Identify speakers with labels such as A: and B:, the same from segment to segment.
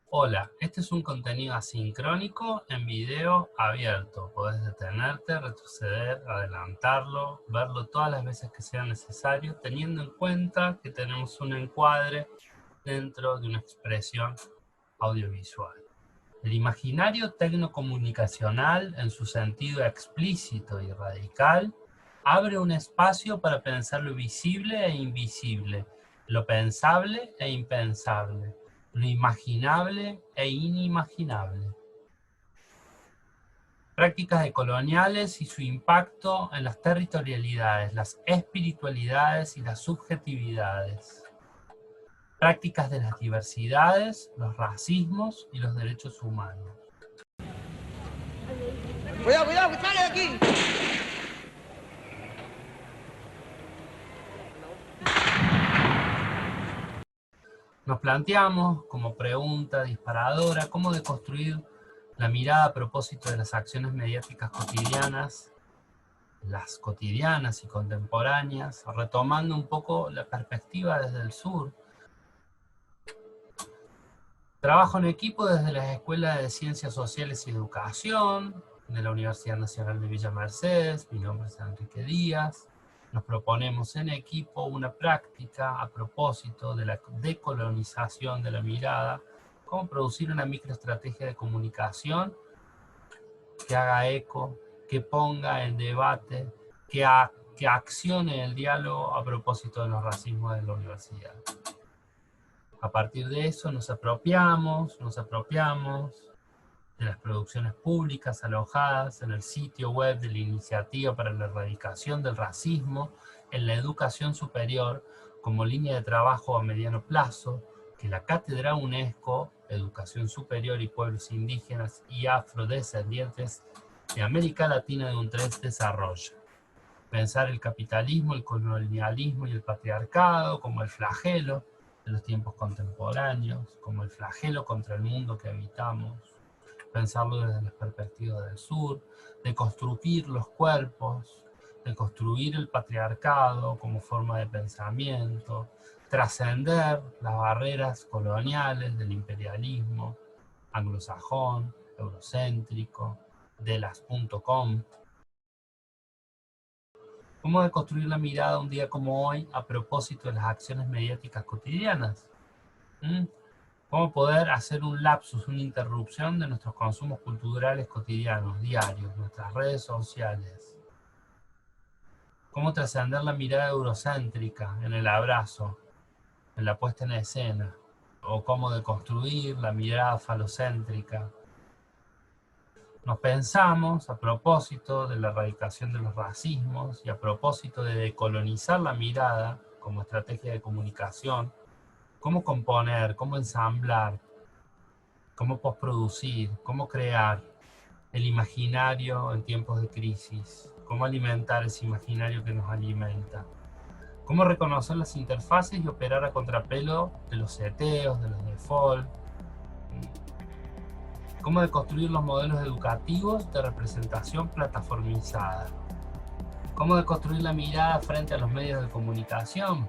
A: Hola, este es un contenido asincrónico en video abierto. Podés detenerte, retroceder, adelantarlo, verlo todas las veces que sea necesario, teniendo en cuenta que tenemos un encuadre dentro de una expresión audiovisual. El imaginario tecnocomunicacional, en su sentido explícito y radical, abre un espacio para pensar lo visible e invisible, lo pensable e impensable, lo imaginable e inimaginable. Prácticas decoloniales y su impacto en las territorialidades, las espiritualidades y las subjetividades. Prácticas de las diversidades, los racismos y los derechos humanos.
B: Cuidado, cuidado, que sale de aquí.
A: Nos planteamos como pregunta disparadora cómo deconstruir la mirada a propósito de las acciones mediáticas cotidianas, las cotidianas y contemporáneas, retomando un poco la perspectiva desde el sur. Trabajo en equipo desde las Escuelas de Ciencias Sociales y Educación, de la Universidad Nacional de Villa Mercedes. Mi nombre es Enrique Díaz. Nos proponemos en equipo una práctica a propósito de la decolonización de la mirada, cómo producir una microestrategia de comunicación que haga eco, que ponga en debate, que accione el diálogo a propósito de los racismos de la universidad. A partir de eso nos apropiamos de las producciones públicas alojadas en el sitio web de la Iniciativa para la Erradicación del Racismo en la Educación Superior como línea de trabajo a mediano plazo que la Cátedra UNESCO, Educación Superior y Pueblos Indígenas y Afrodescendientes de América Latina de UNTRES desarrolla. Pensar el capitalismo, el colonialismo y el patriarcado como el flagelo de los tiempos contemporáneos, como el flagelo contra el mundo que habitamos, pensarlo desde la perspectiva del sur, de construir los cuerpos, de construir el patriarcado como forma de pensamiento, trascender las barreras coloniales del imperialismo anglosajón, eurocéntrico, de las .com. ¿Cómo deconstruir la mirada un día como hoy a propósito de las acciones mediáticas cotidianas? ¿Cómo poder hacer un lapsus, una interrupción de nuestros consumos culturales cotidianos, diarios, nuestras redes sociales? ¿Cómo trascender la mirada eurocéntrica en el abrazo, en la puesta en escena? ¿O cómo deconstruir la mirada falocéntrica? Nos pensamos, a propósito de la erradicación de los racismos y a propósito de decolonizar la mirada como estrategia de comunicación, cómo componer, cómo ensamblar, cómo postproducir, cómo crear el imaginario en tiempos de crisis, cómo alimentar ese imaginario que nos alimenta, cómo reconocer las interfaces y operar a contrapelo de los seteos, de los default, cómo deconstruir los modelos educativos de representación plataformizada, cómo deconstruir la mirada frente a los medios de comunicación,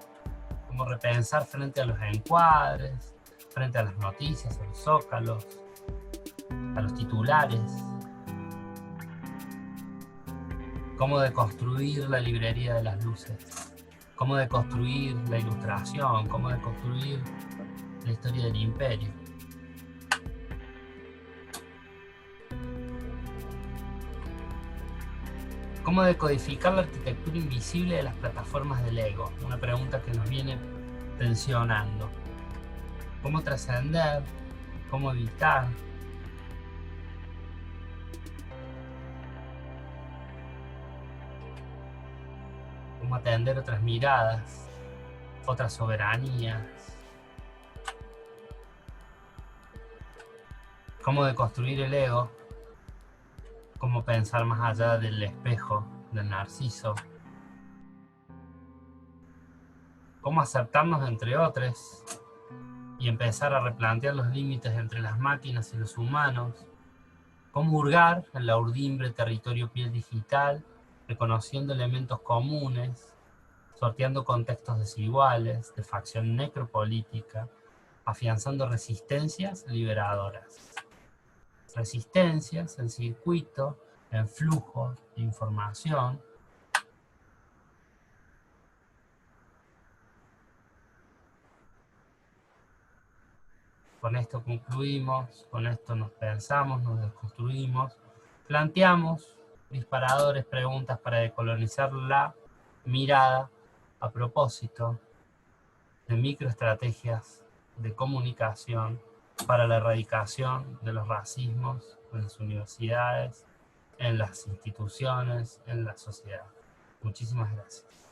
A: cómo repensar frente a los encuadres, frente a las noticias, a los zócalos, a los titulares, cómo deconstruir la librería de las luces, cómo deconstruir la ilustración, cómo deconstruir la historia del imperio. ¿Cómo decodificar la arquitectura invisible de las plataformas del ego? Una pregunta que nos viene tensionando. ¿Cómo trascender? ¿Cómo evitar? ¿Cómo atender otras miradas? Otras soberanías? ¿Cómo deconstruir el ego? ¿Cómo pensar más allá del espejo, del narciso? ¿Cómo aceptarnos entre otros y empezar a replantear los límites entre las máquinas y los humanos? ¿Cómo hurgar en la urdimbre territorio piel digital, reconociendo elementos comunes, sorteando contextos desiguales, de facción necropolítica, afianzando resistencias liberadoras. Resistencias en circuito, en flujo de información. Con esto concluimos, con esto nos pensamos, nos desconstruimos, planteamos disparadores, preguntas para decolonizar la mirada a propósito de microestrategias de comunicación para la erradicación de los racismos en las universidades, en las instituciones, en la sociedad. Muchísimas gracias.